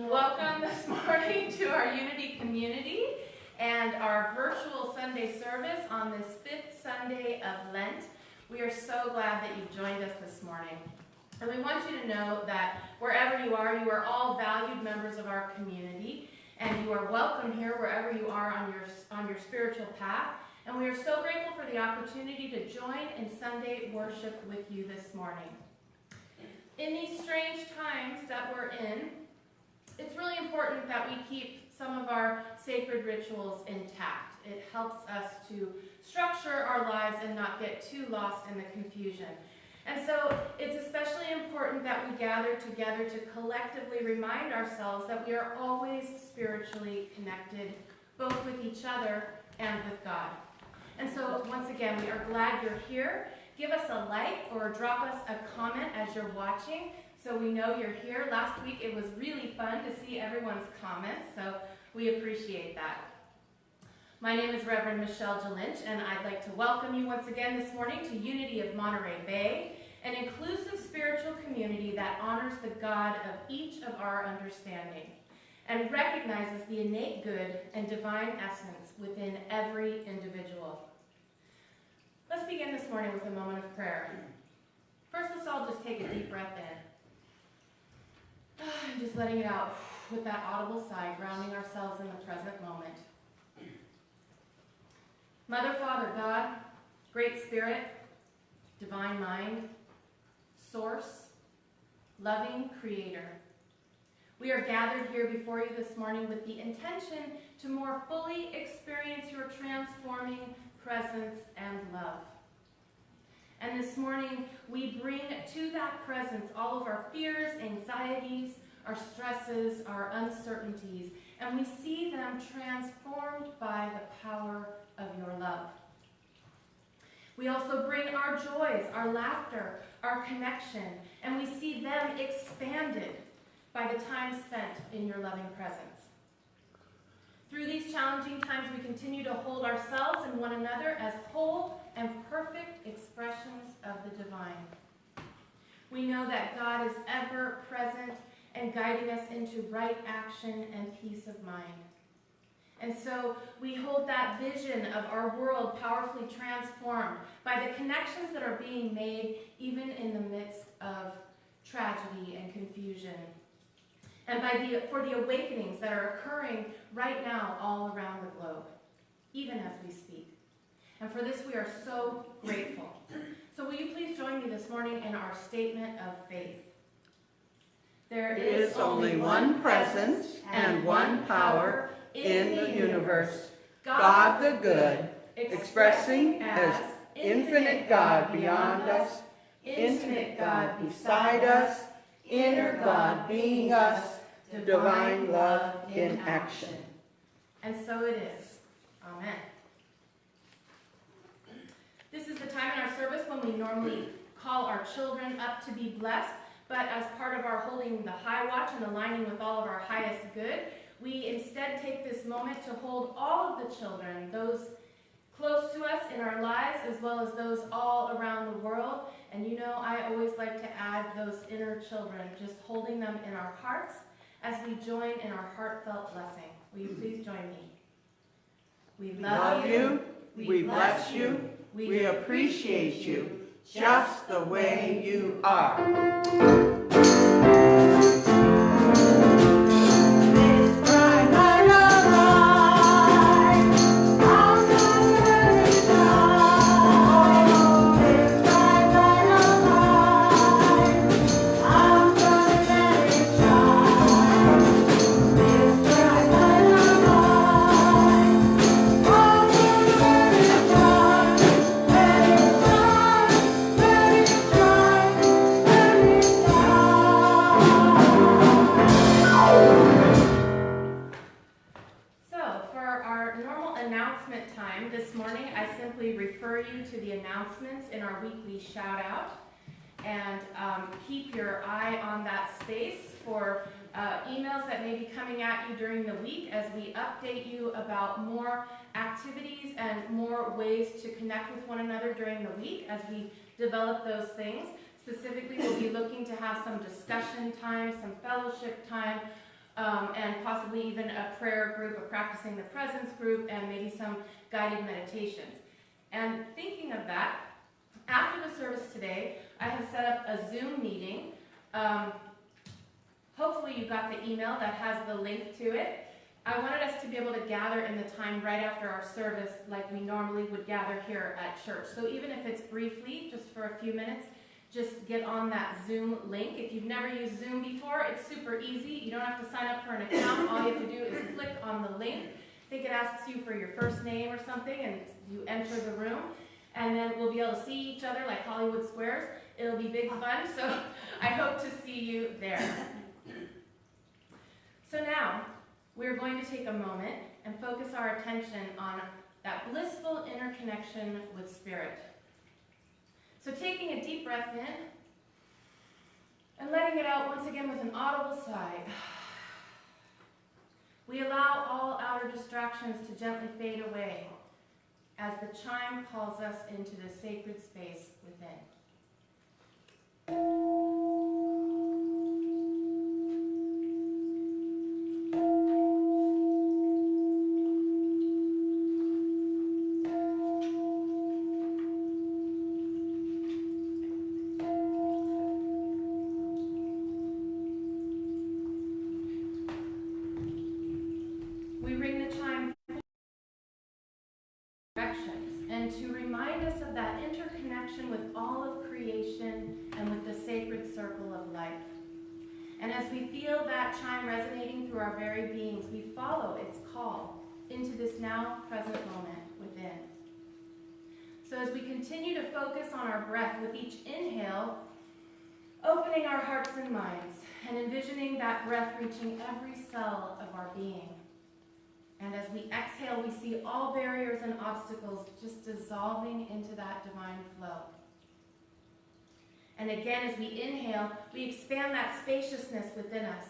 Welcome this morning to our Unity community and our virtual Sunday service on this fifth Sunday of Lent. We are so glad that you've joined us this morning. And we want you to know that wherever you are all valued members of our community, and you are welcome here wherever you are on your spiritual path. And we are so grateful for the opportunity to join in Sunday worship with you this morning. In these strange times that we're in, it's really important that we keep some of our sacred rituals intact. It helps us to structure our lives and not get too lost in the confusion. And so it's especially important that we gather together to collectively remind ourselves that we are always spiritually connected, both with each other and with God. And so once again, we are glad you're here. Give us a like or drop us a comment as you're watching so we know you're here. Last week it was really fun to see everyone's comments, so we appreciate that. My name is Reverend Michelle Jelinch, and I'd like to welcome you once again this morning to Unity of Monterey Bay, an inclusive spiritual community that honors the God of each of our understanding and recognizes the innate good and divine essence within every individual. Let's begin this morning with a moment of prayer. First, let's all just take a deep breath in. And just letting it out with that audible sigh, grounding ourselves in the present moment. Mother, Father, God, Great Spirit, Divine Mind, Source, loving Creator, we are gathered here before you this morning with the intention to more fully experience your transforming presence and love. And this morning, we bring to that presence all of our fears, anxieties, our stresses, our uncertainties, and we see them transformed by the power of your love. We also bring our joys, our laughter, our connection, and we see them expanded by the time spent in your loving presence. Through these challenging times, we continue to hold ourselves and one another as whole and perfect expressions of the divine. We know that God is ever present and guiding us into right action and peace of mind. And so we hold that vision of our world powerfully transformed by the connections that are being made even in the midst of tragedy and confusion. And for the awakenings that are occurring right now all around the globe, even as we speak. And for this we are so grateful. So will you please join me this morning in our statement of faith? There is only one presence and one power in the universe, God the good, expressing as infinite God beyond us, intimate God beside us, inner God being us, divine love in action. And so it is. Amen. This is the time in our service when we normally call our children up to be blessed, but as part of our holding the high watch and aligning with all of our highest good, we instead take this moment to hold all of the children, those close to us in our lives, as well as those all around the world. And you know, I always like to add those inner children, just holding them in our hearts as we join in our heartfelt blessing. Will you please join me? We love you, we bless you, we appreciate you, just the way you are. To the announcements in our weekly shout out, and keep your eye on that space for emails that may be coming at you during the week as we update you about more activities and more ways to connect with one another during the week as we develop those things. Specifically, we'll be looking to have some discussion time, some fellowship time, and possibly even a prayer group, a practicing the presence group, and maybe some guided meditations. And thinking of that, after the service today, I have set up a Zoom meeting. Hopefully you got the email that has the link to it. I wanted us to be able to gather in the time right after our service like we normally would gather here at church. So even if it's briefly, just for a few minutes, just get on that Zoom link. If you've never used Zoom before, it's super easy. You don't have to sign up for an account. All you have to do is click on the link. I think it asks you for your first name or something, and you enter the room. And then we'll be able to see each other like Hollywood Squares. It'll be big fun, so I hope to see you there. So now, we're going to take a moment and focus our attention on that blissful interconnection with Spirit. So taking a deep breath in and letting it out once again with an audible sigh. We allow all outer distractions to gently fade away as the chime calls us into the sacred space within. We ring the chime and to remind us of that interconnection with all of creation and with the sacred circle of life. And as we feel that chime resonating through our very beings, we follow its call into this now present moment within. So as we continue to focus on our breath with each inhale, opening our hearts and minds and envisioning that breath reaching every cell of our being. And as we exhale, we see all barriers and obstacles just dissolving into that divine flow. And again, as we inhale, we expand that spaciousness within us,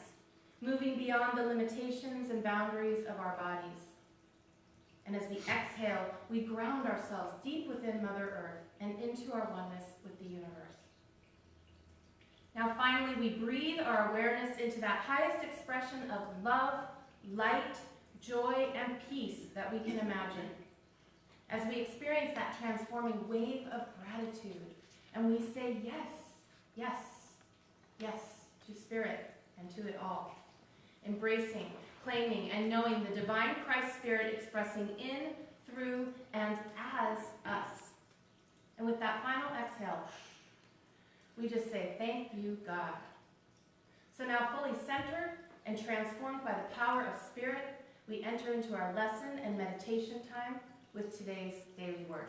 moving beyond the limitations and boundaries of our bodies. And as we exhale, we ground ourselves deep within Mother Earth and into our oneness with the universe. Now finally, we breathe our awareness into that highest expression of love, light, joy, and peace that we can imagine. As we experience that transforming wave of gratitude, and we say yes, yes, yes to Spirit and to it all. Embracing, claiming, and knowing the divine Christ Spirit expressing in, through, and as us. And with that final exhale, we just say, thank you, God. So now fully centered and transformed by the power of Spirit, we enter into our lesson and meditation time with today's daily word.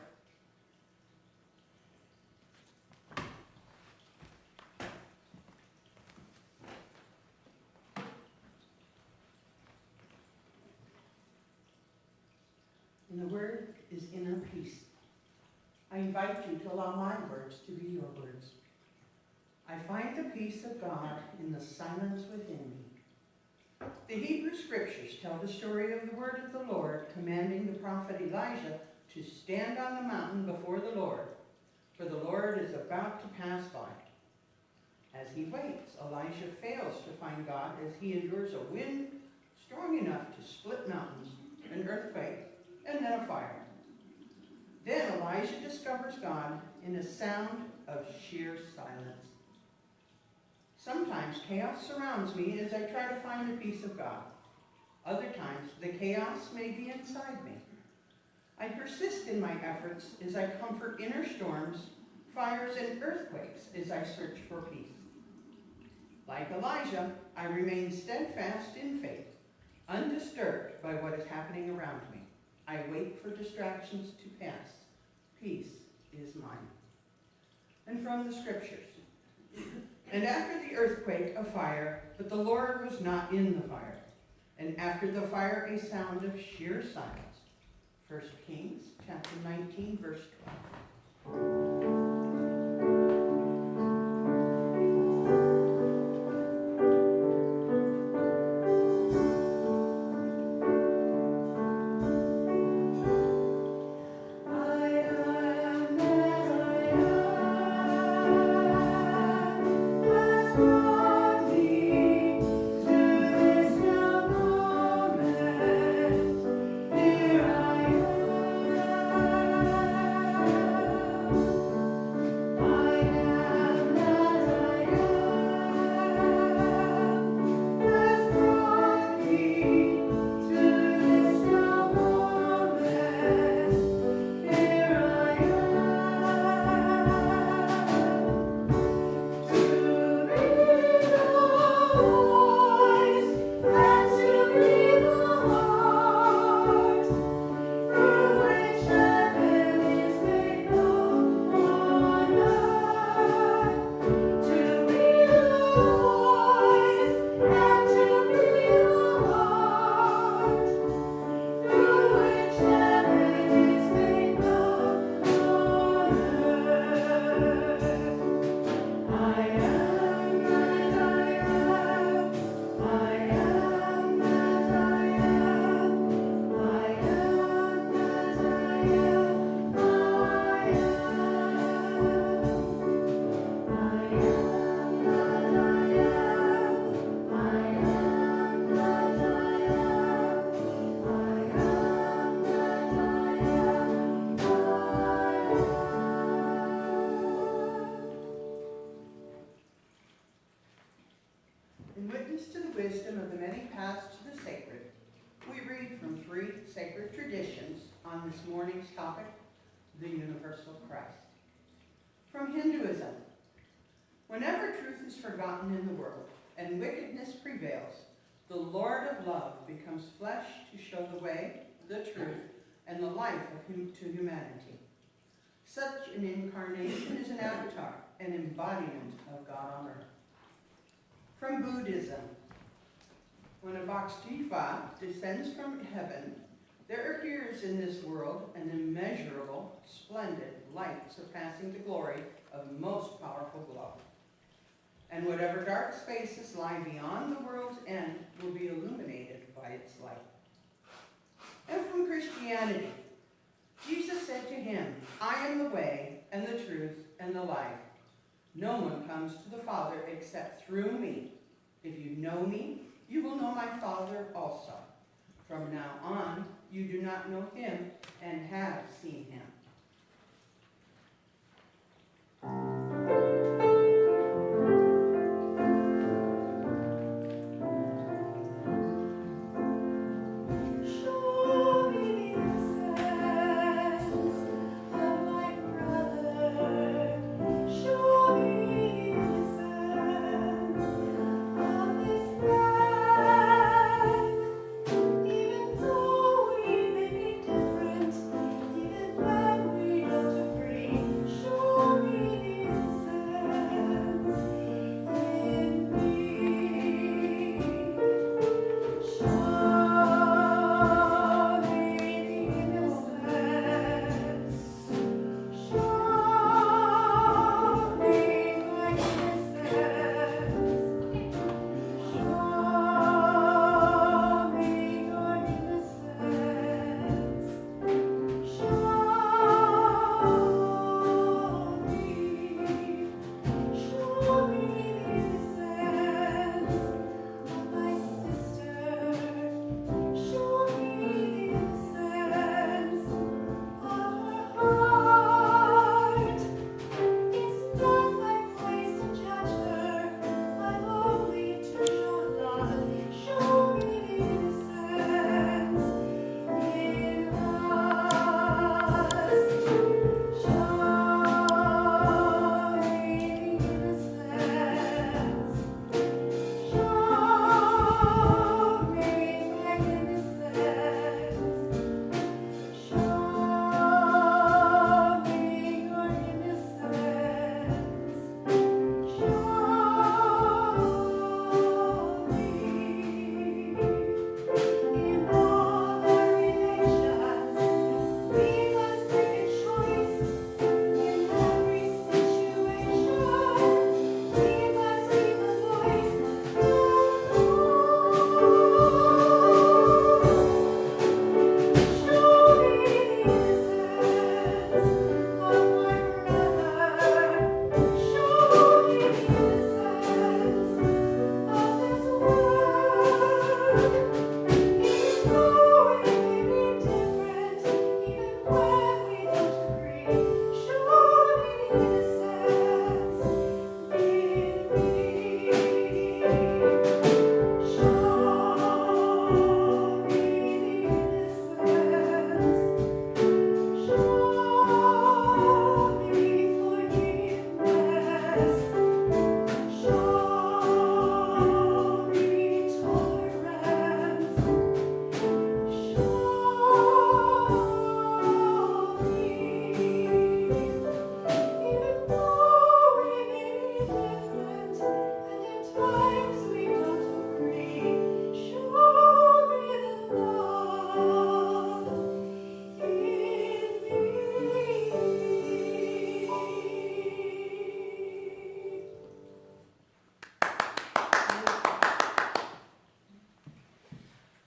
And the word is inner peace. I invite you to allow my words to be your words. I find the peace of God in the silence within me. The Hebrew scriptures tell the story of the word of the Lord commanding the prophet Elijah to stand on the mountain before the Lord, for the Lord is about to pass by. As he waits, Elijah fails to find God as he endures a wind strong enough to split mountains, an earthquake, and then a fire. Then Elijah discovers God in a sound of sheer silence. Sometimes chaos surrounds me as I try to find the peace of God. Other times, the chaos may be inside me. I persist in my efforts as I comfort inner storms, fires, and earthquakes as I search for peace. Like Elijah, I remain steadfast in faith, undisturbed by what is happening around me. I wait for distractions to pass. Peace is mine. And from the scriptures. And after the earthquake, a fire, but the Lord was not in the fire. And after the fire, a sound of sheer silence. 1 Kings chapter 19, verse 12. This sacred traditions on this morning's topic, the universal Christ. From Hinduism, whenever truth is forgotten in the world and wickedness prevails, the Lord of love becomes flesh to show the way, the truth, and the life to humanity. Such an incarnation is an avatar, an embodiment of God on earth. From Buddhism, when a Bhaktiva descends from heaven, there appears in this world an immeasurable, splendid light surpassing the glory of most powerful glow. And whatever dark spaces lie beyond the world's end will be illuminated by its light. And from Christianity, Jesus said to him, I am the way and the truth and the life. No one comes to the Father except through me. If you know me, you will know my Father also. From now on, you do not know him and have seen him.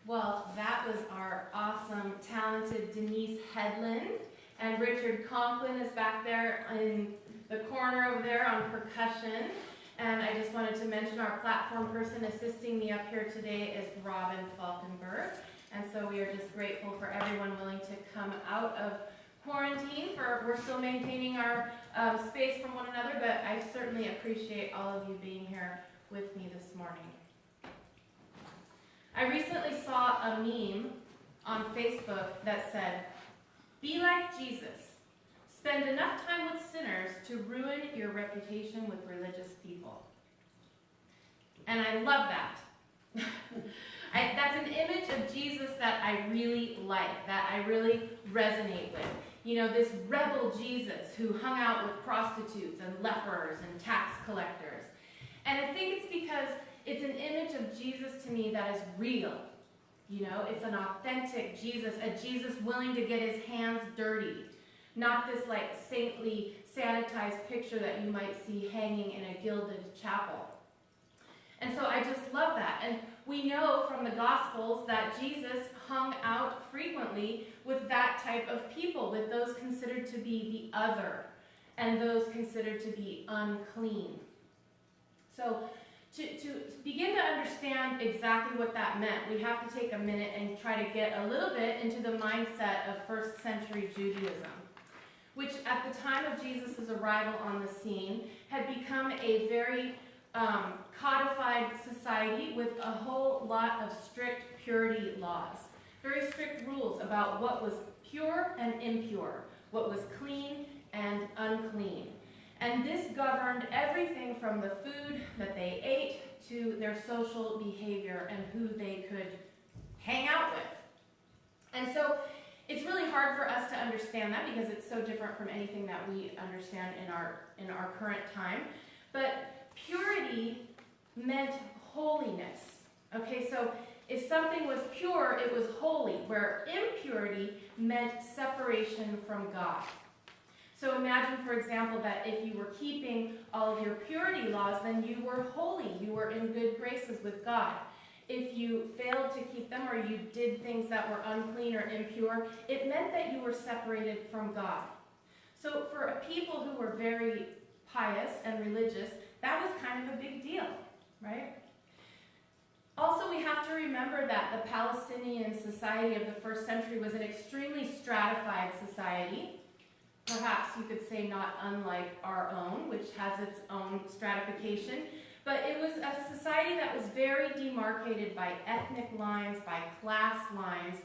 Well, that was our awesome, talented Denise Headland. And Richard Conklin is back there in the corner over there on percussion. And I just wanted to mention our platform person assisting me up here today is Robin Falkenberg. And so we are just grateful for everyone willing to come out of quarantine. We're still maintaining our space from one another, but I certainly appreciate all of you being here with me this morning. I recently saw a meme on Facebook that said, "Be like Jesus. Spend enough time with sinners to ruin your reputation with religious people." And I love that. That's an image of Jesus that I really like, that I really resonate with. You know, this rebel Jesus who hung out with prostitutes and lepers and tax collectors. And I think it's because it's an image of Jesus to me that is real. You know, it's an authentic Jesus, a Jesus willing to get his hands dirty. Not this like saintly, sanitized picture that you might see hanging in a gilded chapel. And so I just love that. And we know from the Gospels that Jesus hung out frequently with that type of people, with those considered to be the other and those considered to be unclean. So to begin to understand exactly what that meant, we have to take a minute and try to get a little bit into the mindset of first century Judaism, which at the time of Jesus' arrival on the scene had become a very codified society with a whole lot of strict purity laws. Very strict rules about what was pure and impure, what was clean and unclean. And this governed everything from the food that they ate to their social behavior and who they could hang out with. And so it's really hard for us to understand that because it's so different from anything that we understand in our current time. But purity meant holiness. Okay, so if something was pure, it was holy, where impurity meant separation from God. So imagine, for example, that if you were keeping all of your purity laws, then you were holy. You were in good graces with God. If you failed to keep them or you did things that were unclean or impure, it meant that you were separated from God. So for a people who were very pious and religious, that was kind of a big deal, right? Also, we have to remember that the Palestinian society of the first century was an extremely stratified society. Perhaps you could say not unlike our own, which has its own stratification. But it was a society that was very demarcated by ethnic lines, by class lines.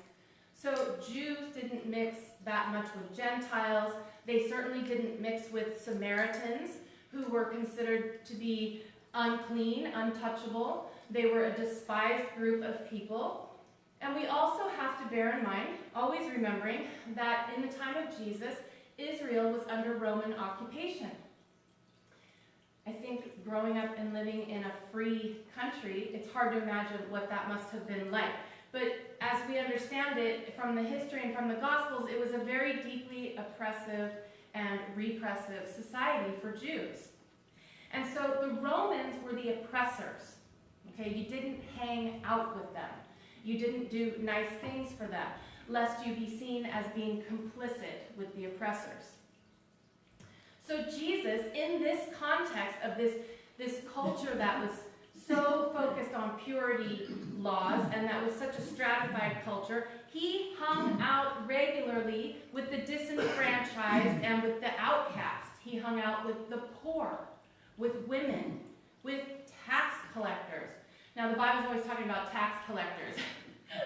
So Jews didn't mix that much with Gentiles. They certainly didn't mix with Samaritans, who were considered to be unclean, untouchable. They were a despised group of people. And we also have to bear in mind, always remembering, that in the time of Jesus, Israel was under Roman occupation. I think growing up and living in a free country, it's hard to imagine what that must have been like. But as we understand it from the history and from the Gospels, it was a very deeply oppressive and repressive society for Jews. And so the Romans were the oppressors. Okay, you didn't hang out with them. You didn't do nice things for them, lest you be seen as being complicit with the oppressors. So Jesus, in this context of this culture that was so focused on purity laws and that was such a stratified culture, he hung out regularly with the disenfranchised and with the outcast. He hung out with the poor, with women, with tax collectors. Now, the Bible's always talking about tax collectors.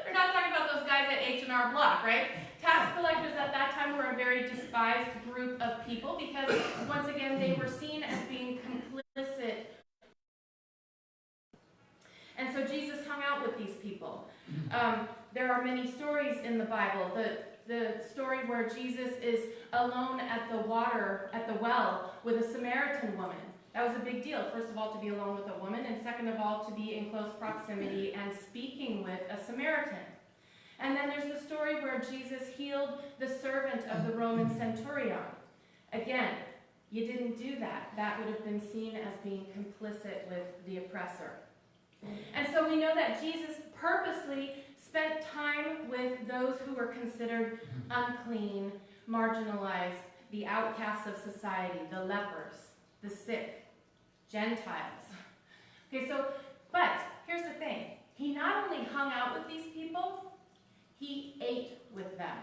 We're not talking about those guys at H&R Block, right? Tax collectors at that time were a very despised group of people because, once again, they were seen as being complicit. And so Jesus hung out with these people. There are many stories in the Bible. The story where Jesus is alone at the well, with a Samaritan woman. That was a big deal. First of all, to be alone with a woman, and second of all, to be in close proximity and speaking with a Samaritan. And then there's the story where Jesus healed the servant of the Roman centurion. Again, you didn't do that. That would have been seen as being complicit with the oppressor. And so we know that Jesus purposely spent time with those who were considered unclean, marginalized, the outcasts of society, the lepers, the sick, Gentiles. Okay, but here's the thing. He not only hung out with these people, he ate with them.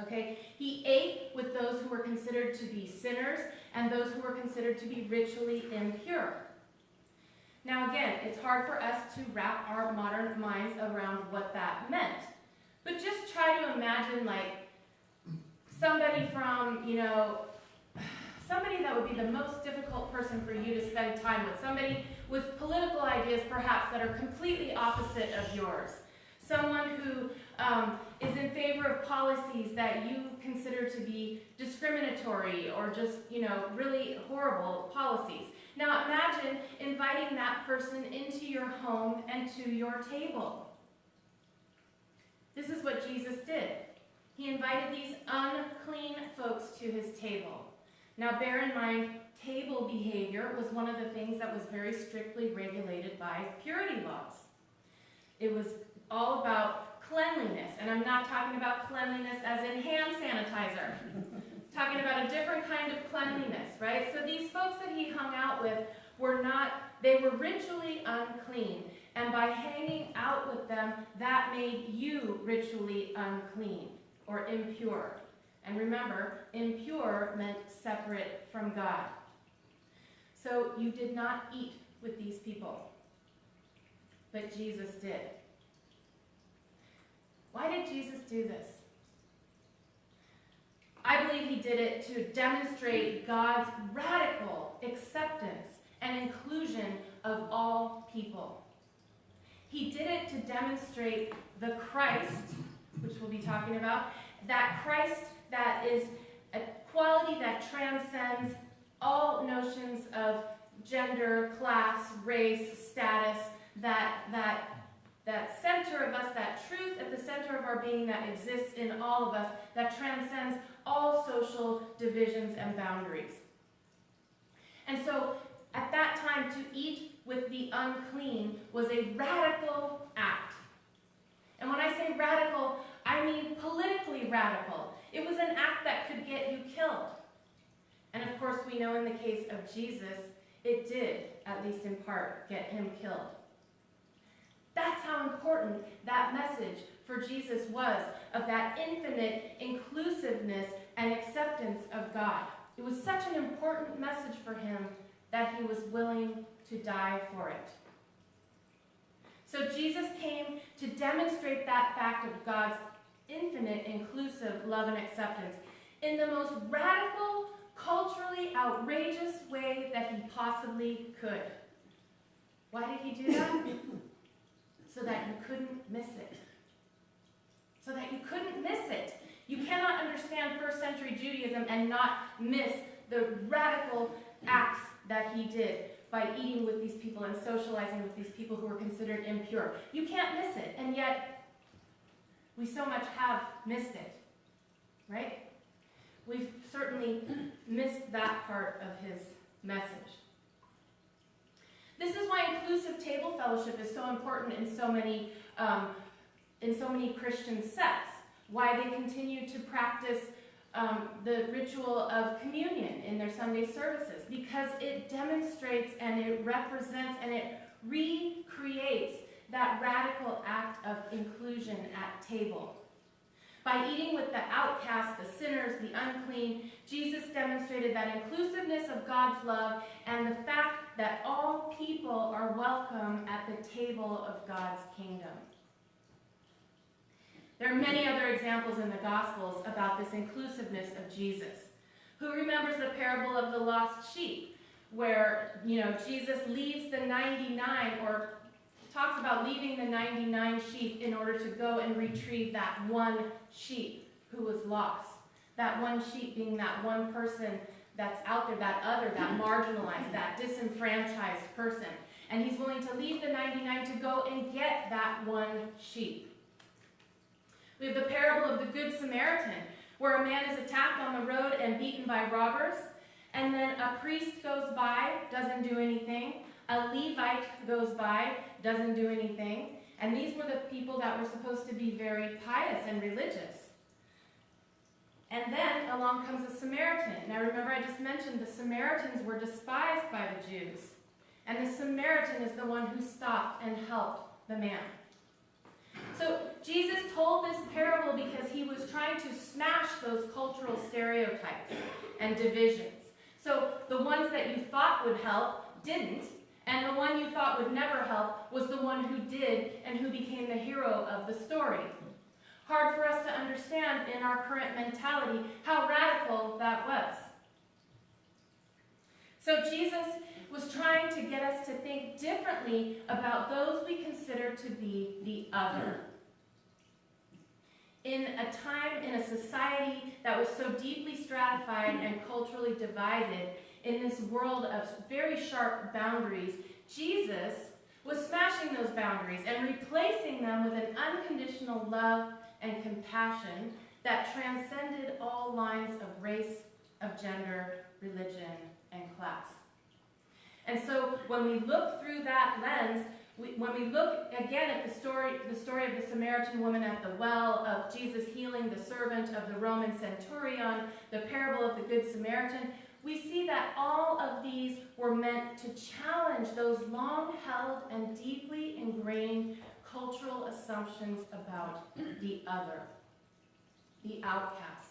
Okay, he ate with those who were considered to be sinners and those who were considered to be ritually impure. Now again, it's hard for us to wrap our modern minds around what that meant. But just try to imagine like somebody from, somebody that would be the most difficult person for you to spend time with. Somebody with political ideas perhaps that are completely opposite of yours. Someone who is in favor of policies that you consider to be discriminatory or just, really horrible policies. Now imagine inviting that person into your home and to your table. This is what Jesus did. He invited these unclean folks to his table. Now bear in mind, table behavior was one of the things that was very strictly regulated by purity laws. It was all about cleanliness, and I'm not talking about cleanliness as in hand sanitizer. I'm talking about a different kind of cleanliness, right? So these folks that he hung out with they were ritually unclean, and by hanging out with them, that made you ritually unclean or impure. And remember, impure meant separate from God. So you did not eat with these people, but Jesus did. Why did Jesus do this? I believe he did it to demonstrate God's radical acceptance and inclusion of all people. He did it to demonstrate the Christ, which we'll be talking about, that Christ that is a quality that transcends all notions of gender, class, race, status, that center of us, that truth at the center of our being that exists in all of us, that transcends all social divisions and boundaries. And so, at that time, to eat with the unclean was a radical act. And when I say radical, I mean politically radical. It was an act that could get you killed. And of course, we know in the case of Jesus, it did, at least in part, get him killed. That's how important that message for Jesus was, of that infinite inclusiveness and acceptance of God. It was such an important message for him that he was willing to die for it. So Jesus came to demonstrate that fact of God's infinite, inclusive love and acceptance in the most radical, culturally outrageous way that he possibly could. Why did he do that? So that you couldn't miss it. So that you couldn't miss it. You cannot understand first century Judaism and not miss the radical acts that he did by eating with these people and socializing with these people who were considered impure. You can't miss it, and yet we so much have missed it, right? We've certainly missed that part of his message. This is why inclusive table fellowship is so important in so many Christian sects. Why they continue to practice the ritual of communion in their Sunday services, because it demonstrates and it represents and it recreates that radical act of inclusion at table. By eating with the outcasts, the sinners, the unclean, Jesus demonstrated that inclusiveness of God's love and the fact that all people are welcome at the table of God's kingdom. There are many other examples in the Gospels about this inclusiveness of Jesus. Who remembers the parable of the lost sheep, where, Jesus leaves the 99, or talks about leaving the 99 sheep in order to go and retrieve that one sheep who was lost. That one sheep being that one person that's out there, that other, that marginalized, that disenfranchised person. And he's willing to leave the 99 to go and get that one sheep. We have the parable of the Good Samaritan, where a man is attacked on the road and beaten by robbers, and then a priest goes by, doesn't do anything. A Levite goes by, doesn't do anything. And these were the people that were supposed to be very pious and religious. And then along comes a Samaritan. Now remember, I just mentioned the Samaritans were despised by the Jews. And the Samaritan is the one who stopped and helped the man. So Jesus told this parable because he was trying to smash those cultural stereotypes and divisions. So the ones that you thought would help didn't, and the one you thought would never help was the one who did and who became the hero of the story. Hard for us to understand in our current mentality how radical that was. So Jesus was trying to get us to think differently about those we consider to be the other. In a time, in a society that was so deeply stratified and culturally divided, in this world of very sharp boundaries, Jesus was smashing those boundaries and replacing them with an unconditional love and compassion that transcended all lines of race, of gender, religion, and class. And so when we look through that lens, when we look again at the story of the Samaritan woman at the well, of Jesus healing the servant of the Roman centurion, the parable of the Good Samaritan, we see that all of these were meant to challenge those long-held and deeply ingrained cultural assumptions about the other, the outcast,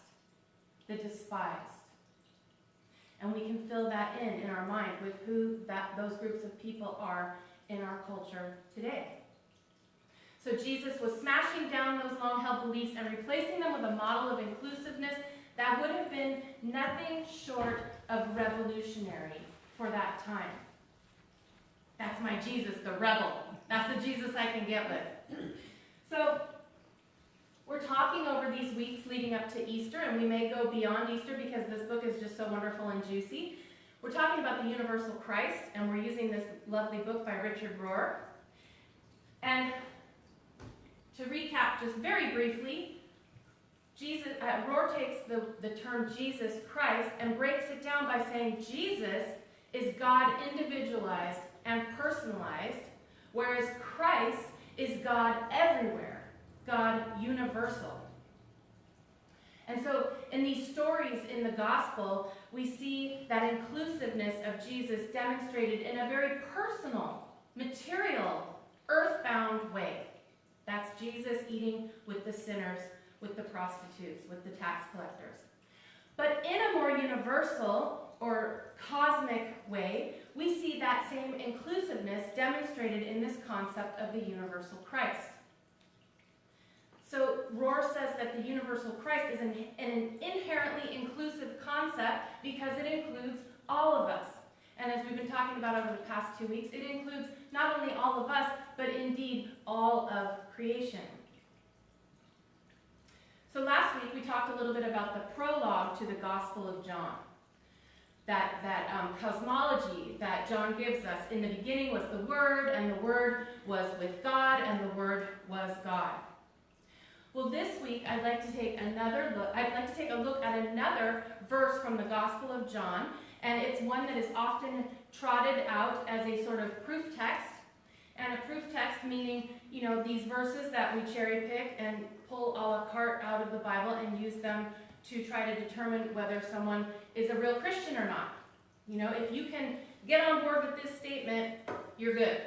the despised. And we can fill that in our mind with who those groups of people are in our culture today. So Jesus was smashing down those long-held beliefs and replacing them with a model of inclusiveness that would have been nothing short of revolutionary for that time. That's my Jesus, the rebel. That's the Jesus I can get with. So we're talking over these weeks leading up to Easter, and we may go beyond Easter because this book is just so wonderful and juicy. We're talking about the universal Christ, and we're using this lovely book by Richard Rohr. And to recap just very briefly, Rohr takes the term Jesus Christ and breaks it down by saying Jesus is God individualized and personalized, whereas Christ is God everywhere, God universal. And so in these stories in the gospel, we see that inclusiveness of Jesus demonstrated in a very personal, material, earthbound way. That's Jesus eating with the sinners, with the prostitutes, with the tax collectors. But in a more universal or cosmic way, we see that same inclusiveness demonstrated in this concept of the universal Christ. So Rohr says that the universal Christ is an inherently inclusive concept because it includes all of us. And as we've been talking about over the past 2 weeks, it includes not only all of us, but indeed all of creation. So last week we talked a little bit about the prologue to the Gospel of John. That cosmology that John gives us. In the beginning was the Word, and the Word was with God, and the Word was God. Well, this week I'd like to take a look at another verse from the Gospel of John, and it's one that is often trotted out as a sort of proof text. And a proof text meaning, these verses that we cherry pick and pull a la carte out of the Bible and use them to try to determine whether someone is a real Christian or not. If you can get on board with this statement, you're good.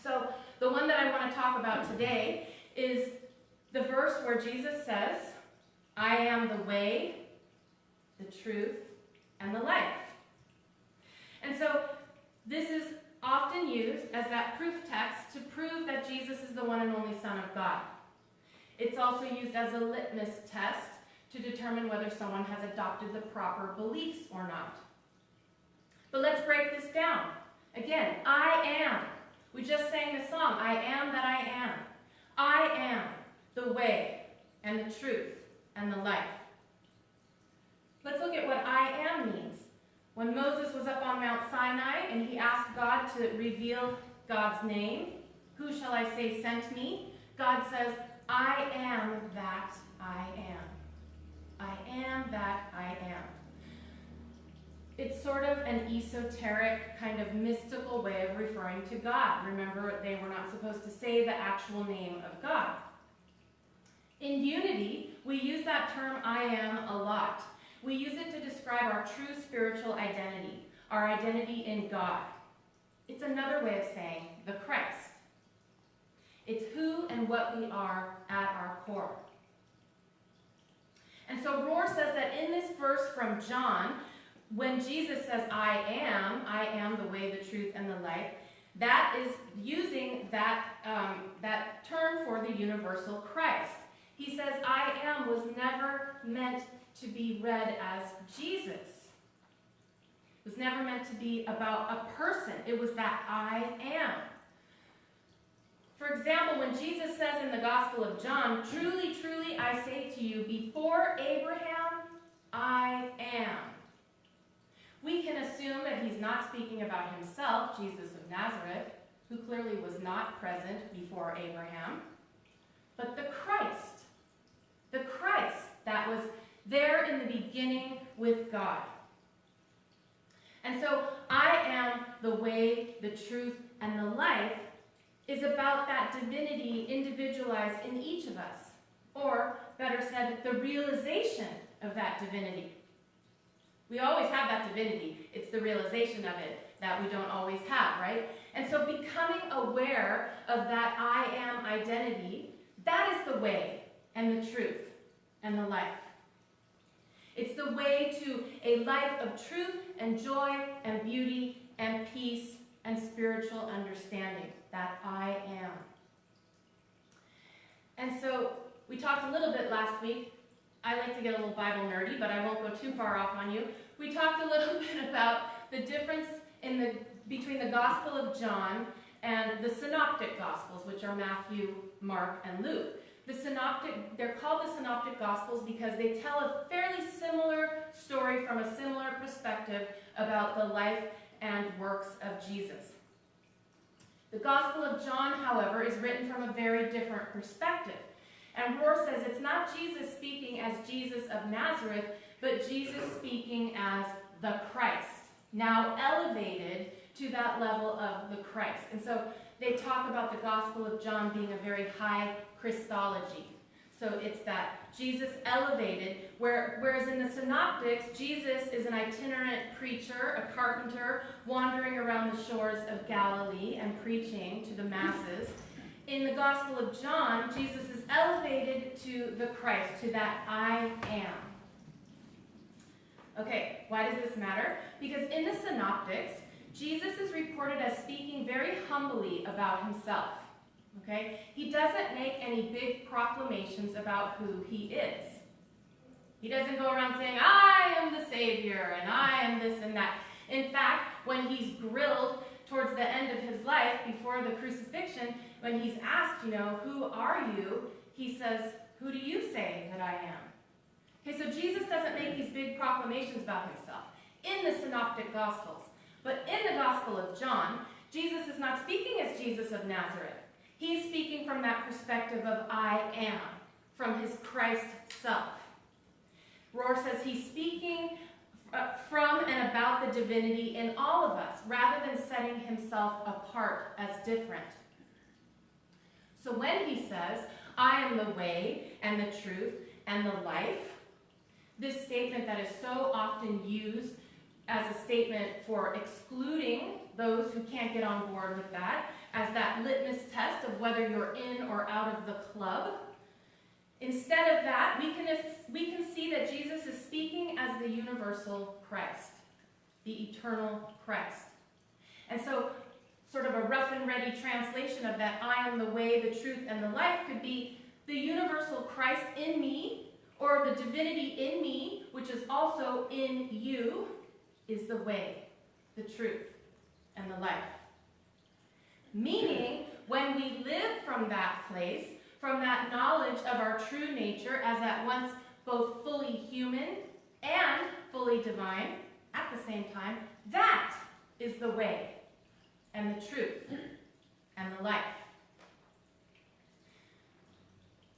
So the one that I want to talk about today is the verse where Jesus says, I am the way, the truth, and the life. And so this is often used as that proof text to prove that Jesus is the one and only Son of God. It's also used as a litmus test to determine whether someone has adopted the proper beliefs or not. But let's break this down. Again, I am. We just sang the song, I am that I am. I am the way and the truth and the life. Let's look at what I am means. When Moses was up on Mount Sinai and he asked God to reveal God's name, who shall I say sent me? God says, I am that I am. I am that I am. It's sort of an esoteric, kind of mystical way of referring to God. Remember, they were not supposed to say the actual name of God. In unity, we use that term I am a lot. We use it to describe our true spiritual identity, our identity in God. It's another way of saying the Christ. It's who and what we are at our core. And so Rohr says that in this verse from John, when Jesus says, I am the way, the truth, and the life, that is using that term for the universal Christ. He says, I am was never meant to be read as Jesus. It was never meant to be about a person. It was that I am. For example, when Jesus says in the Gospel of John, truly, truly, I say to you, before Abraham, I am. We can assume that he's not speaking about himself, Jesus of Nazareth, who clearly was not present before Abraham, but the Christ that was there in the beginning with God. And so, I am the way, the truth, and the life is about that divinity individualized in each of us. Or, better said, the realization of that divinity. We always have that divinity. It's the realization of it that we don't always have, right? And so becoming aware of that I am identity, that is the way and the truth and the life. It's the way to a life of truth and joy and beauty and peace and spiritual understanding, that I am. And so we talked a little bit last week. I like to get a little Bible nerdy, but I won't go too far off on you. We talked a little bit about the difference between the Gospel of John and the Synoptic Gospels, which are Matthew, Mark, and Luke. They're called the Synoptic Gospels because they tell a fairly similar story from a similar perspective about the life and works of Jesus. The Gospel of John, however, is written from a very different perspective. And Rohr says it's not Jesus speaking as Jesus of Nazareth, but Jesus speaking as the Christ, now elevated to that level of the Christ. And so they talk about the Gospel of John being a very high Christology. So it's that Jesus elevated, whereas in the Synoptics, Jesus is an itinerant preacher, a carpenter, wandering around the shores of Galilee and preaching to the masses. In the Gospel of John, Jesus is elevated to the Christ, to that I am. Okay, why does this matter? Because in the Synoptics, Jesus is reported as speaking very humbly about himself. Okay? He doesn't make any big proclamations about who he is. He doesn't go around saying, I am the Savior, and I am this and that. In fact, when he's grilled towards the end of his life, before the crucifixion, when he's asked, who are you? He says, who do you say that I am? Okay, so Jesus doesn't make these big proclamations about himself in the Synoptic Gospels. But in the Gospel of John, Jesus is not speaking as Jesus of Nazareth. He's speaking from that perspective of I am, from his Christ self. Rohr says he's speaking from and about the divinity in all of us, rather than setting himself apart as different. So when he says, I am the way and the truth and the life, this statement that is so often used as a statement for excluding those who can't get on board with that, as that litmus test of whether you're in or out of the club. Instead of that, we can see that Jesus is speaking as the universal Christ, the eternal Christ. And so, sort of a rough and ready translation of that I am the way, the truth, and the life could be the universal Christ in me, or the divinity in me, which is also in you, is the way, the truth, and the life. Meaning, when we live from that place, from that knowledge of our true nature as at once both fully human and fully divine at the same time, that is the way and the truth and the life.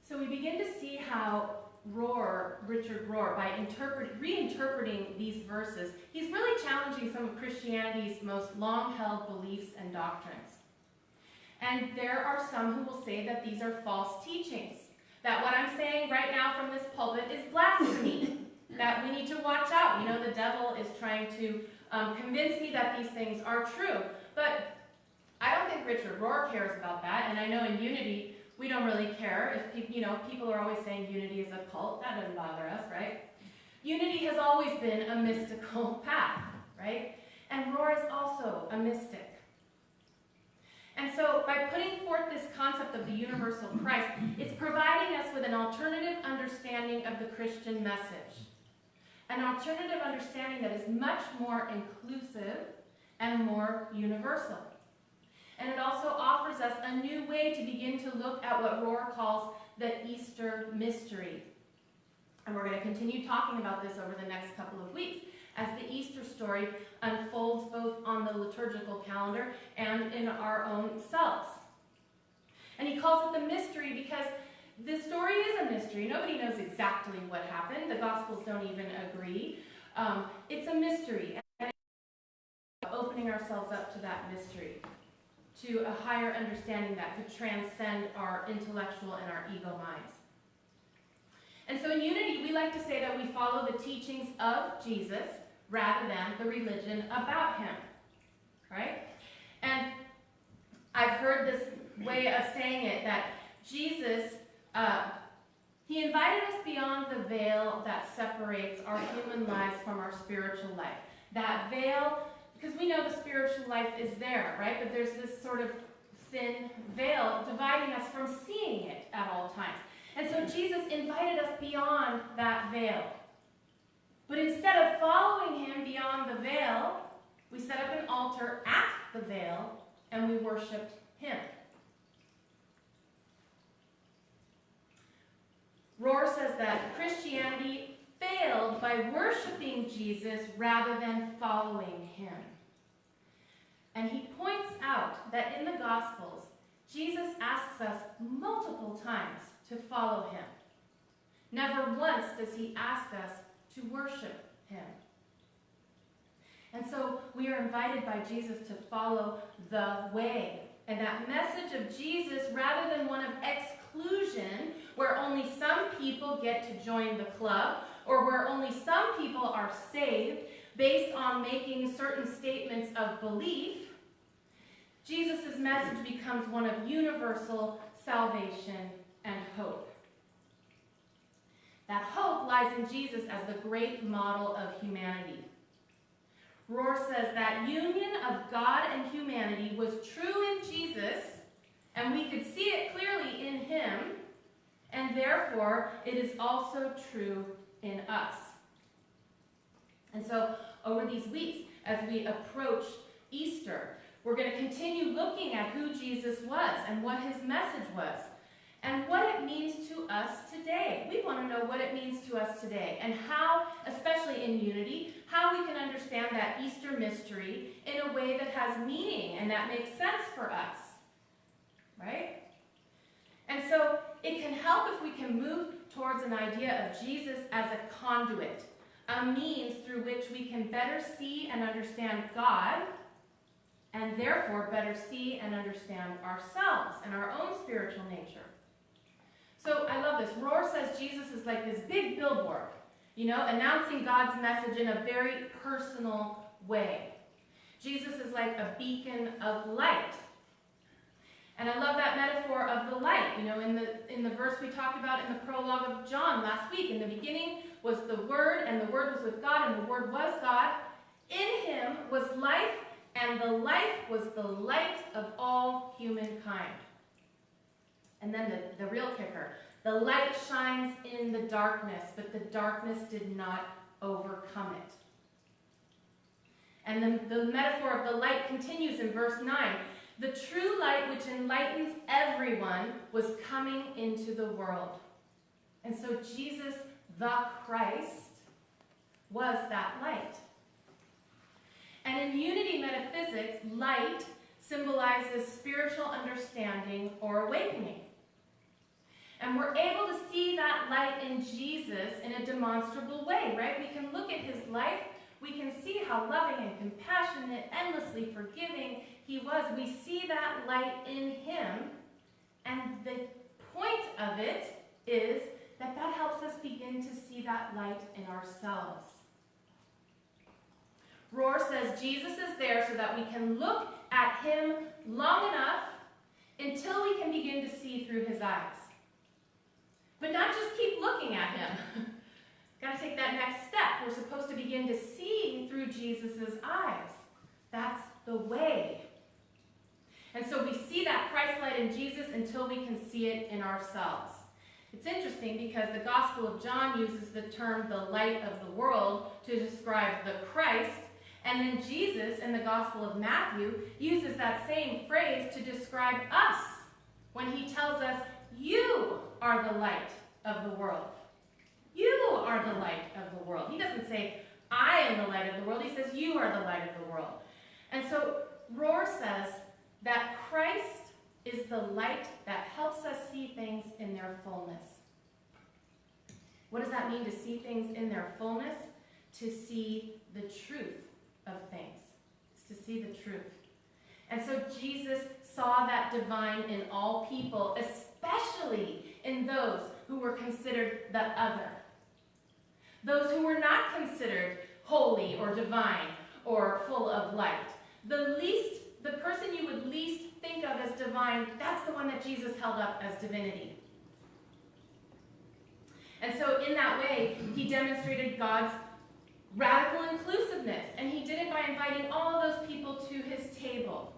So we begin to see how Richard Rohr, by reinterpreting these verses, he's really challenging some of Christianity's most long-held beliefs and doctrines. And there are some who will say that these are false teachings, that what I'm saying right now from this pulpit is blasphemy, that we need to watch out. The devil is trying to convince me that these things are true. But I don't think Richard Rohr cares about that, and I know in Unity, we don't really care. If people are always saying unity is a cult. That doesn't bother us, right? Unity has always been a mystical path, right? And Rohr is also a mystic. And so by putting forth this concept of the universal Christ, it's providing us with an an alternative understanding of the Christian message. An alternative understanding that is much more inclusive and more universal. And it also offers us a new way to begin to look at what Rohr calls the Easter mystery. And we're going to continue talking about this over the next couple of weeks as the Easter story unfolds both on the liturgical calendar and in our own selves. And he calls it the mystery because the story is a mystery. Nobody knows exactly what happened. The Gospels don't even agree. It's a mystery. And opening ourselves up to that mystery, to a higher understanding that could transcend our intellectual and our ego minds. And so in Unity, we like to say that we follow the teachings of Jesus rather than the religion about him, right? And I've heard this way of saying it, that Jesus, he invited us beyond the veil that separates our human lives from our spiritual life. That veil, because we know the spiritual life is there, right? But there's this sort of thin veil dividing us from seeing it at all times. And so Jesus invited us beyond that veil. But instead of following him beyond the veil, we set up an altar at the veil and we worshiped him. Rohr says that Christianity failed by worshiping Jesus rather than following him. And he points out that in the Gospels, Jesus asks us multiple times to follow him. Never once does he ask us to worship him. And so we are invited by Jesus to follow the way. And that message of Jesus, rather than one of exclusion, where only some people get to join the club, or where only some people are saved based on making certain statements of belief, Jesus' message becomes one of universal salvation and hope. That hope lies in Jesus as the great model of humanity. Rohr says that union of God and humanity was true in Jesus, and we could see it clearly in him, and therefore it is also true in us. And so over these weeks, as we approach Easter, we're going to continue looking at who Jesus was and what his message was and what it means to us today. We want to know what it means to us today and how, especially in Unity, how we can understand that Easter mystery in a way that has meaning and that makes sense for us, right? And so it can help if we can move towards an idea of Jesus as a conduit, a means through which we can better see and understand God, and therefore better see and understand ourselves and our own spiritual nature. So I love this. Rohr says Jesus is like this big billboard, announcing God's message in a very personal way. Jesus is like a beacon of light. And I love that metaphor of the light. In the verse we talked about in the prologue of John last week, in the beginning was the Word, and the Word was with God, and the Word was God. In him was life, and the life was the light of all humankind. And then the real kicker, the light shines in the darkness, but the darkness did not overcome it. And the metaphor of the light continues in verse 9. The true light which enlightens everyone was coming into the world. And so Jesus, the Christ, was that light. And in Unity metaphysics, light symbolizes spiritual understanding or awakening. And we're able to see that light in Jesus in a demonstrable way, right? We can look at his life. We can see how loving and compassionate, endlessly forgiving he was. We see that light in him. And the point of it is that helps us begin to see that light in ourselves. Rohr says Jesus is there so that we can look at him long enough until we can begin to see through his eyes. But not just keep looking at him. Got to take that next step. We're supposed to begin to see through Jesus' eyes. That's the way. And so we see that Christ light in Jesus until we can see it in ourselves. It's interesting because the Gospel of John uses the term the light of the world to describe the Christ, and then Jesus in the Gospel of Matthew uses that same phrase to describe us when he tells us, you are the light of the world. You are the light of the world. He doesn't say, I am the light of the world. He says, you are the light of the world. And so Rohr says that Christ is the light that helps us see things in their fullness. What does that mean, to see things in their fullness? To see the truth of things. It's to see the truth. And so Jesus saw that divine in all people, especially in those who were considered the other. Those who were not considered holy or divine or full of light. The person you would least think of as divine, that's the one that Jesus held up as divinity. And so in that way, he demonstrated God's radical inclusiveness, and he did it by inviting all those people to his table.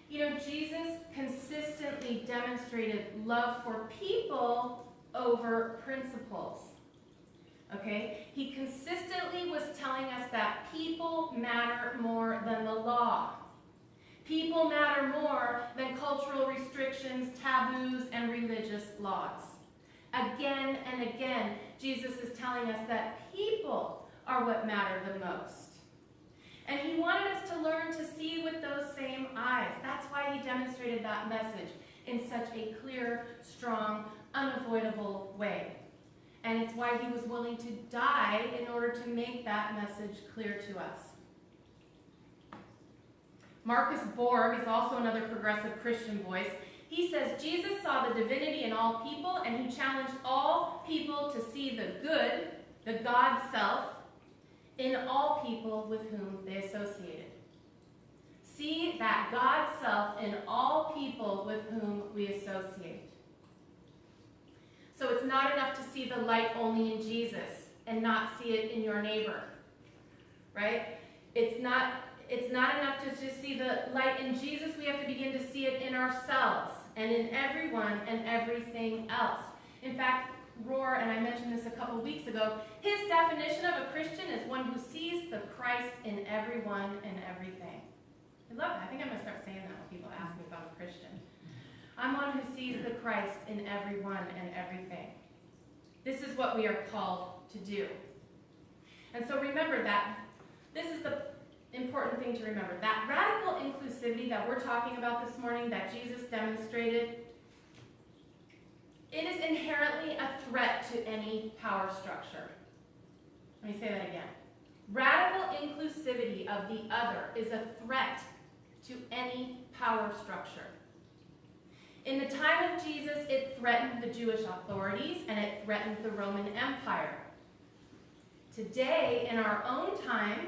You know, Jesus consistently demonstrated love for people over principles. Okay? He consistently was telling us that people matter more than the law. People matter more than cultural restrictions, taboos, and religious laws. Again and again, Jesus is telling us that people are what matter the most. And he wanted us to learn to see with those same eyes. That's why he demonstrated that message in such a clear, strong, unavoidable way. And it's why he was willing to die in order to make that message clear to us. Marcus Borg is also another progressive Christian voice. He says, Jesus saw the divinity in all people, and he challenged all people to see the good, the God self, in all people with whom they associated. See that God self in all people with whom we associate. So it's not enough to see the light only in Jesus and not see it in your neighbor, right? It's not enough to just see the light in Jesus. We have to begin to see it in ourselves and in everyone and everything else. In fact, Rohr, and I mentioned this a couple weeks ago, his definition of a Christian is one who sees the Christ in everyone and everything. I love that. I think I'm going to start saying that when people ask me if I'm a Christian. I'm one who sees the Christ in everyone and everything. This is what we are called to do. And so remember that. This is the important thing to remember. That radical inclusivity that we're talking about this morning, that Jesus demonstrated, it is inherently a threat to any power structure. Let me say that again. Radical inclusivity of the other is a threat to any power structure. In the time of Jesus, it threatened the Jewish authorities and it threatened the Roman Empire. Today, in our own time,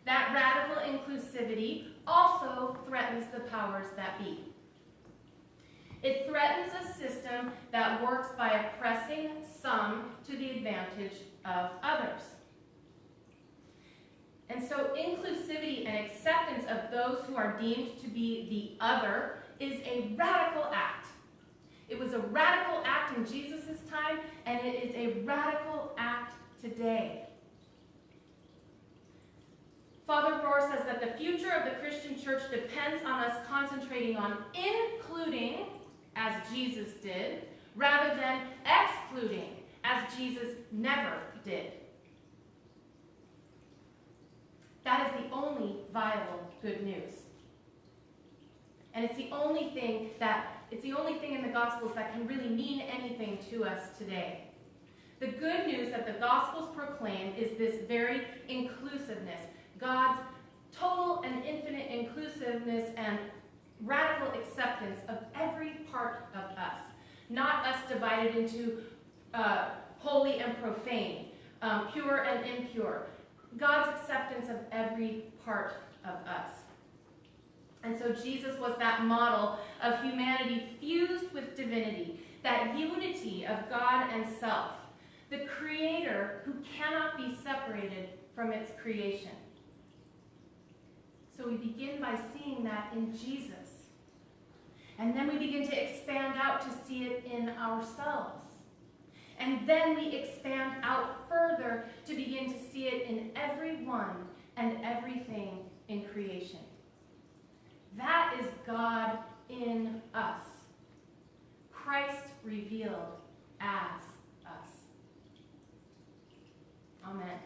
that radical inclusivity also threatens the powers that be. It threatens a system that works by oppressing some to the advantage of others. And so inclusivity and acceptance of those who are deemed to be the other is a radical act. It was a radical act in Jesus' time, and it is a radical act today. Father Rohr says that the future of the Christian church depends on us concentrating on including, as Jesus did, rather than excluding, as Jesus never did. That is the only viable good news. And it's the only thing in the Gospels that can really mean anything to us today. The good news that the Gospels proclaim is this very inclusiveness. God's total and infinite inclusiveness and radical acceptance of every part of us. Not us divided into holy and profane, pure and impure. God's acceptance of every part of us. And so Jesus was that model of humanity fused with divinity, that unity of God and self, the creator who cannot be separated from its creation. So we begin by seeing that in Jesus. And then we begin to expand out to see it in ourselves. And then we expand out further to begin to see it in everyone and everything in creation. That is God in us. Christ revealed as us. Amen.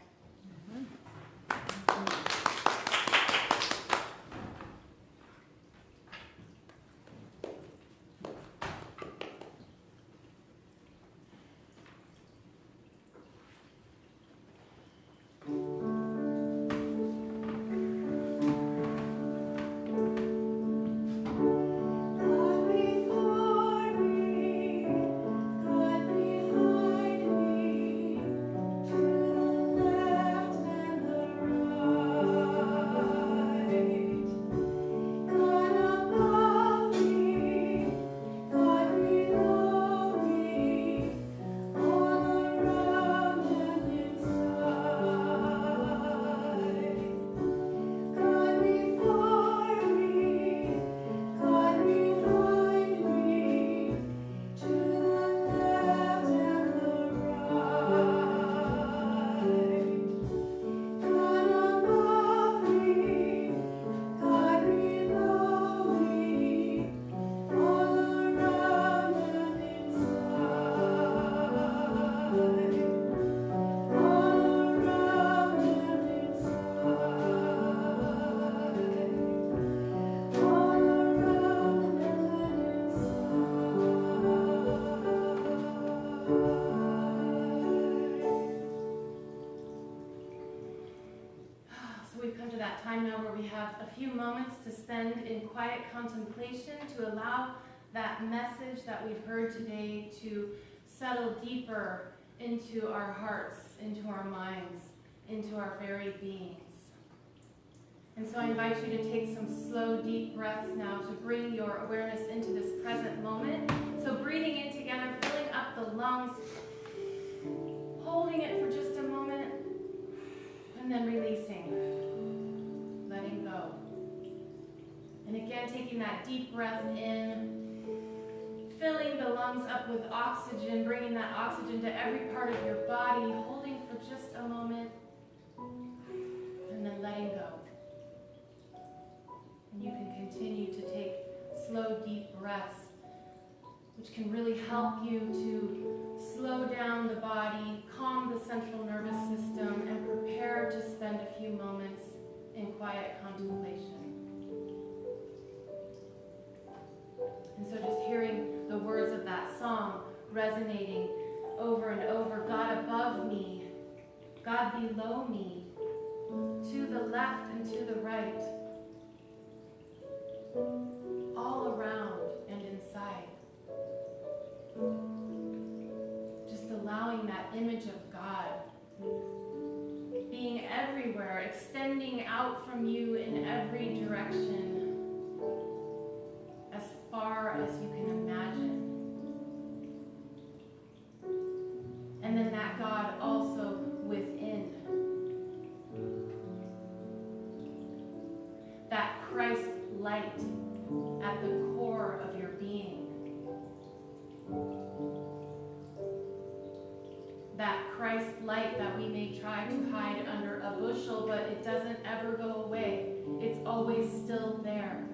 Time now where we have a few moments to spend in quiet contemplation to allow that message that we've heard today to settle deeper into our hearts, into our minds, into our very beings. And so I invite you to take some slow, deep breaths now to bring your awareness into this present moment. So breathing in together, filling up the lungs, holding it for just a moment, and then releasing. Letting go. And again, taking that deep breath in, filling the lungs up with oxygen, bringing that oxygen to every part of your body, holding for just a moment, and then letting go. And you can continue to take slow, deep breaths, which can really help you to slow down the body, calm the central nervous system, and prepare to spend a few moments in quiet contemplation. And so just hearing the words of that song resonating over and over, God above me, God below me, to the left and to the right, all around and inside. Just allowing that image of God being everywhere, extending out from you in every direction, as far as you can imagine. And then that God also within. That Christ light at the core of your being. That Christ light that we may try to hide under a bushel, but it doesn't ever go away. It's always still there.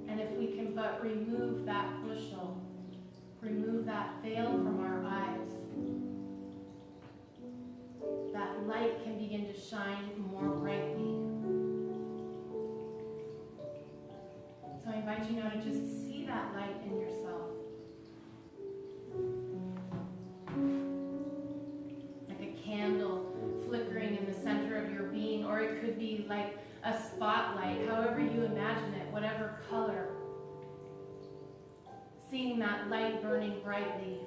And if we can but remove that bushel, remove that veil from our eyes, that light can begin to shine more brightly. So I invite you now to just see that light in yourself. Candle flickering in the center of your being, or it could be like a spotlight, however you imagine it, whatever color. Seeing that light burning brightly.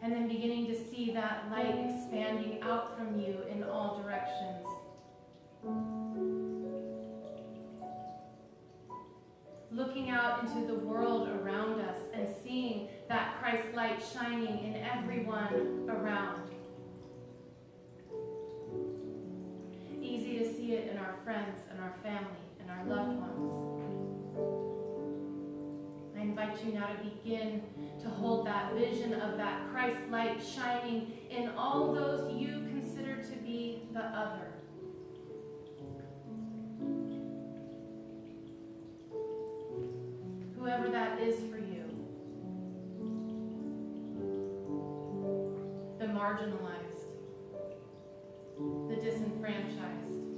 And then beginning to see that light expanding out from you in all directions. Looking out into the world around us and seeing that Christ light shining in everyone around. Easy to see it in our friends and our family and our loved ones. I invite you now to begin to hold that vision of that Christ light shining in all those you consider to be the other. Whoever that is for you. The marginalized, the disenfranchised,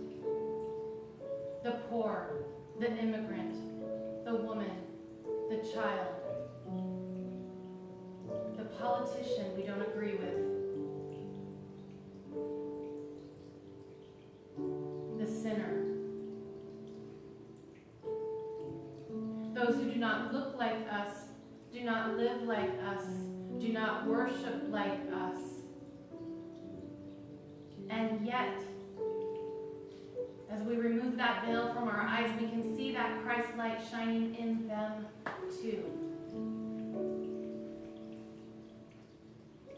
the poor, the immigrant, the woman, the child, the politician we don't agree with, the sinner, those who do not look like us, do not live like us, do not worship like us, and yet, as we remove that veil from our eyes, we can see that Christ light shining in them too.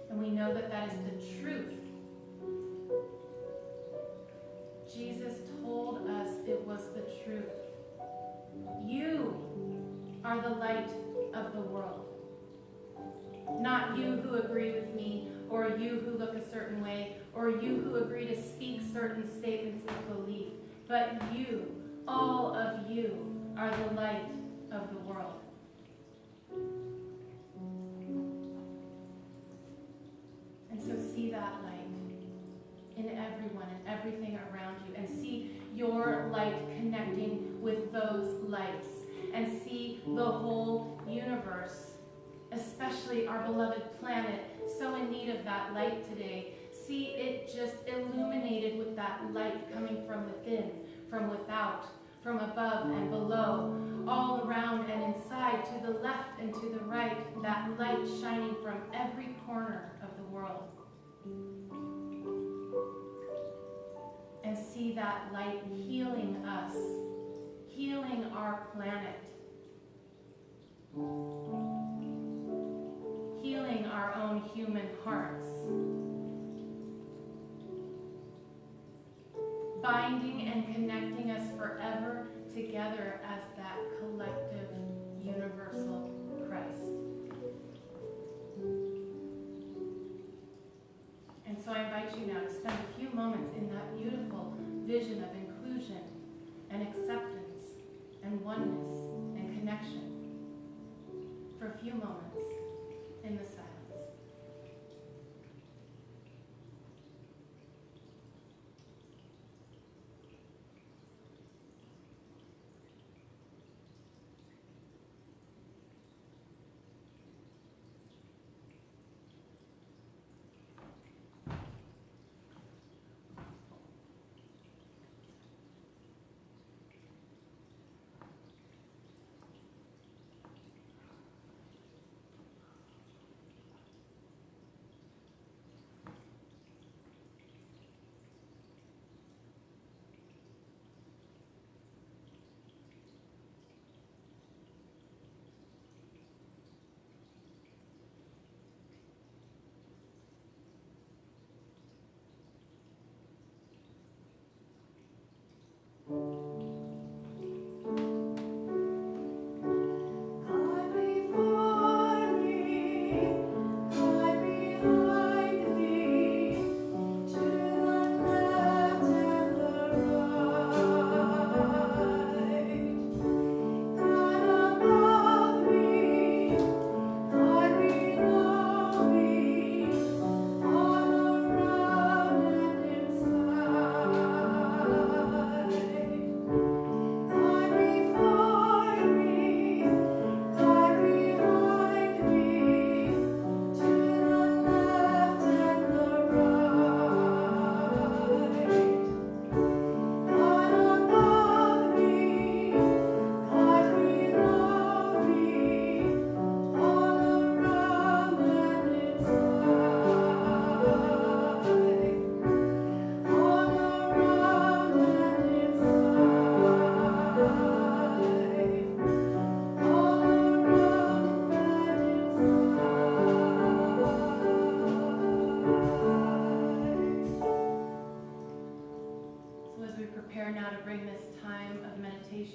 And we know that that is the truth. Jesus told us it was the truth. You are the light of the world. Not you who agree with me, or you who look a certain way, or you who agree to speak certain statements of belief. But you, all of you, are the light of the world. And so see that light in everyone and everything around you, and see your light connecting with those lights, and see the whole universe, especially our beloved planet, so in need of that light today. See it just illuminated with that light coming from within, from without, from above and below, all around and inside, to the left and to the right, that light shining from every corner of the world. And see that light healing us, healing our planet, healing our own human hearts, binding and connecting us forever together as that collective, universal Christ. And so I invite you now to spend a few moments in that beautiful vision of inclusion and acceptance and oneness and connection for a few moments in the silence.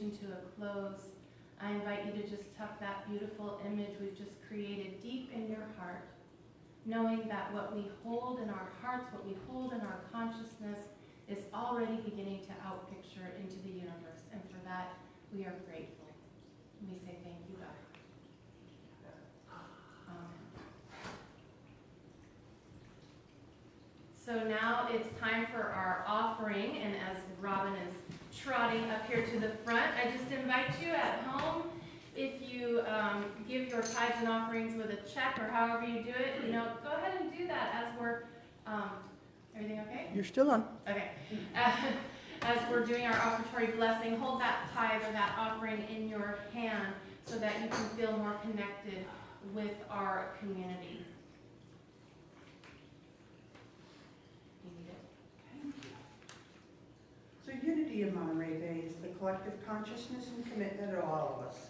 To a close, I invite you to just tuck that beautiful image we've just created deep in your heart, knowing that what we hold in our hearts, what we hold in our consciousness, is already beginning to outpicture into the universe. And for that, we are grateful. We say thank you, God. Amen. So now it's time for our offering, and as Robin is trotting up here to the front, I just invite you at home, if you give your tithes and offerings with a check or however you do it, go ahead and do that as we're, everything okay? You're still on. Okay. As we're doing our offertory blessing, hold that tithe or that offering in your hand so that you can feel more connected with our community. You need it? So Unity in Monterey Bay is the collective consciousness and commitment of all of us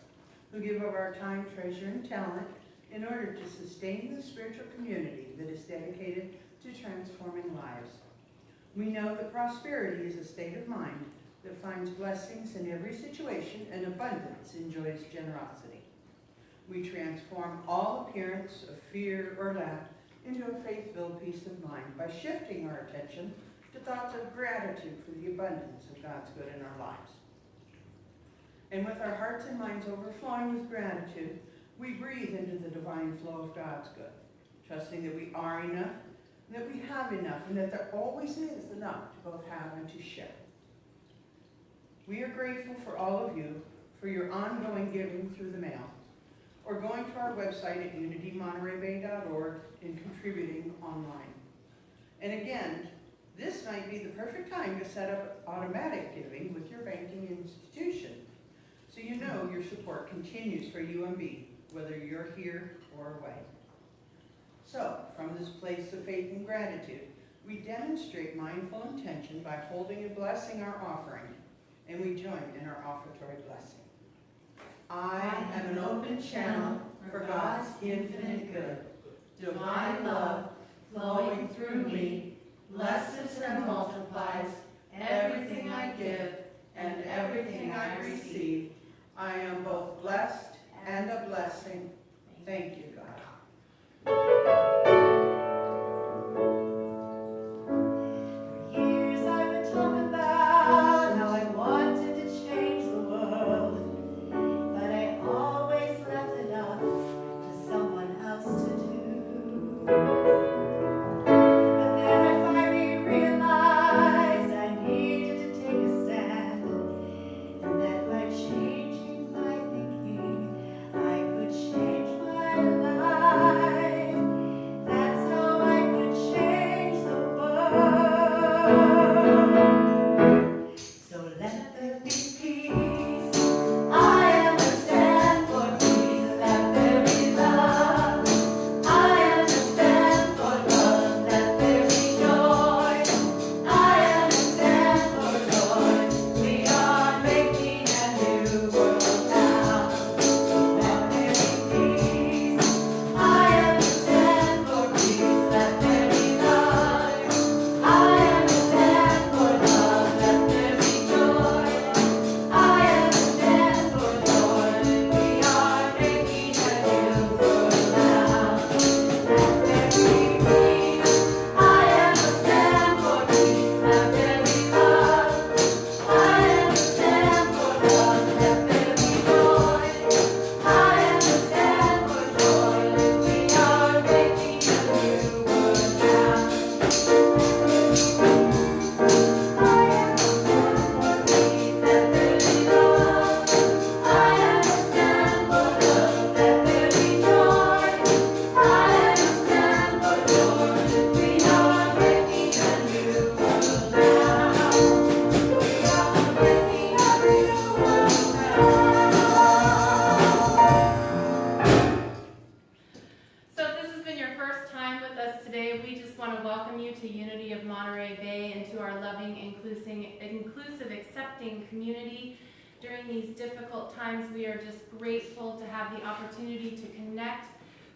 who give of our time, treasure, and talent in order to sustain the spiritual community that is dedicated to transforming lives. We know that prosperity is a state of mind that finds blessings in every situation and abundance in joyous generosity. We transform all appearance of fear or lack into a faith-filled peace of mind by shifting our attention to thoughts of gratitude for the abundance of God's good in our lives. And with our hearts and minds overflowing with gratitude, we breathe into the divine flow of God's good, trusting that we are enough, that we have enough, and that there always is enough to both have and to share. We are grateful for all of you for your ongoing giving through the mail, or going to our website at unitymontereybay.org and contributing online. And again, this might be the perfect time to set up automatic giving with your banking institution, so you know your support continues for UMB, whether you're here or away. So, from this place of faith and gratitude, we demonstrate mindful intention by holding and blessing our offering, and we join in our offertory blessing. I am an open channel for God's infinite good. Divine love flowing through me blesses and multiplies everything I give and everything I receive. I am both blessed and a blessing. Thank you, God. Years I've been talking about how I wanted to change the world, but I always left it up to someone else to do. But then I finally realized I needed to take a stand, and that by changing my thinking, I could change my life. That's how I could change the world. So let there be peace. I understand for peace. Let there be love. I understand for love. Let there be joy. I understand for joy. We are making a new world now. Let there be peace. I understand for peace. Let there be love. I understand for love. Let there be joy. I understand for joy. We are making a new world now. Let there be peace. I understand for peace. Let there be love. I understand for love. Let there be joy. I understand for joy. We are making a new world now. I understand for peace. Let there be love. I understand for love. Let there be joy. I understand for joy. We are making a new world now. We are making a new world now. So if this has been your first time with us today, we just want to welcome you to Unity of Monterey Bay and to our loving, inclusive, accepting community. During these difficult times, we are just grateful to have the opportunity to connect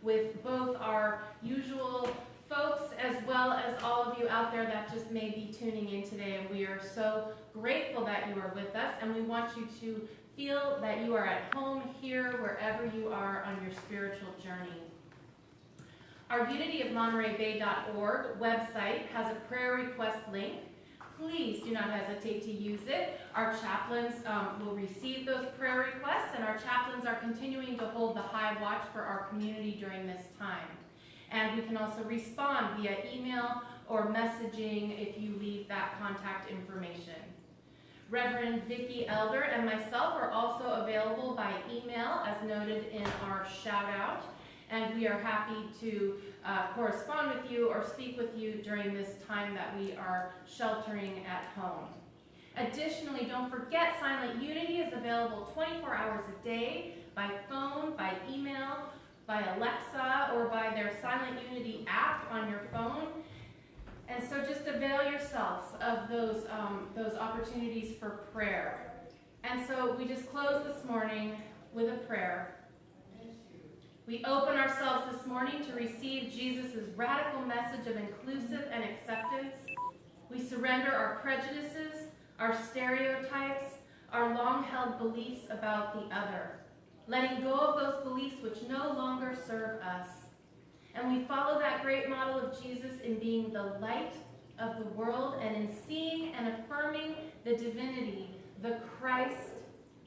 with both our usual folks as well as all of you out there that just may be tuning in today. And we are so grateful that you are with us, and we want you to feel that you are at home here, wherever you are on your spiritual journey. Our unityofmontereybay.org website has a prayer request link. Please do not hesitate to use it. Our chaplains will receive those prayer requests, and our chaplains are continuing to hold the high watch for our community during this time. And we can also respond via email or messaging if you leave that contact information. Reverend Vicki Elder and myself are also available by email as noted in our shout out, and we are happy to correspond with you or speak with you during this time that we are sheltering at home. Additionally, don't forget Silent Unity is available 24 hours a day by phone, by email, by Alexa, or by their Silent Unity app on your phone. And so just avail yourselves of those opportunities for prayer. And so we just close this morning with a prayer. We open ourselves this morning to receive Jesus' radical message of inclusive and acceptance. We surrender our prejudices, our stereotypes, our long-held beliefs about the other, letting go of those beliefs which no longer serve us. And we follow that great model of Jesus in being the light of the world and in seeing and affirming the divinity, the Christ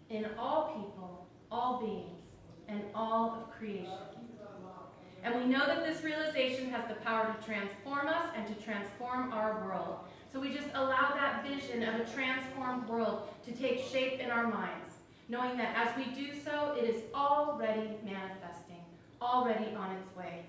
in all people, all beings, and all of creation. And we know that this realization has the power to transform us and to transform our world. So we just allow that vision of a transformed world to take shape in our minds, knowing that as we do so, it is already manifesting, already on its way.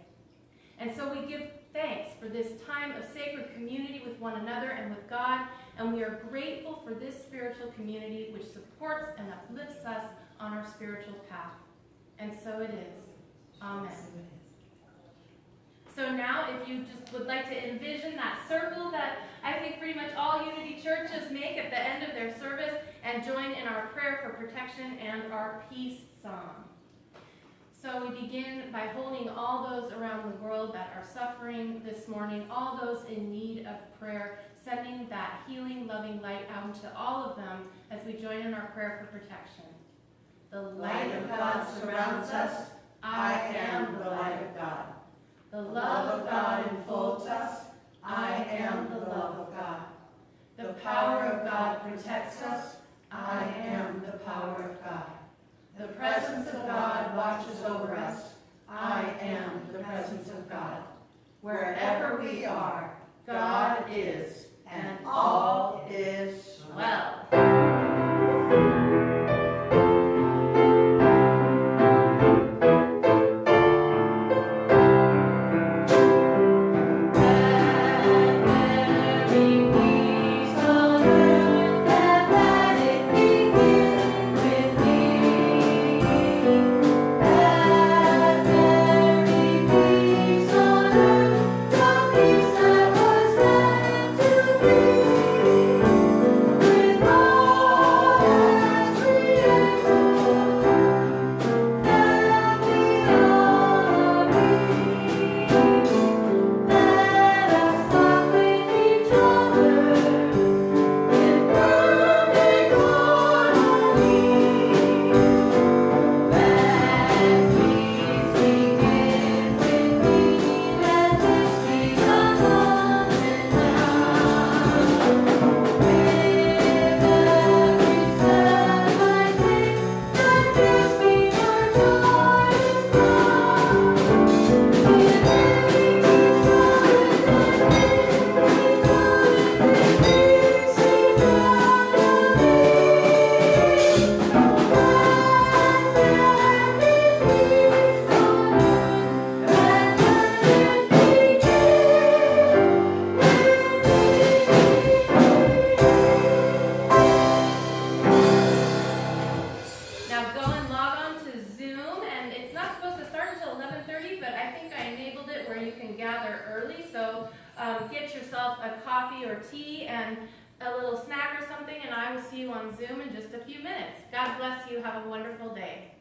And so we give thanks for this time of sacred community with one another and with God, and we are grateful for this spiritual community which supports and uplifts us on our spiritual path. And so it is. Amen. So now, if you just would like to envision that circle that I think pretty much all Unity churches make at the end of their service, and join in our prayer for protection and our peace song. So we begin by holding all those around the world that are suffering this morning, all those in need of prayer, sending that healing, loving light out to all of them as we join in our prayer for protection. The light of God surrounds us. I am the light of God. The love of God enfolds us. I am the love of God. The power of God protects us. I am the power of God. The presence of God watches over us. I am the presence of God. Wherever we are, God is, and all is well. Get yourself a coffee or tea and a little snack or something, and I will see you on Zoom in just a few minutes. God bless you. Have a wonderful day.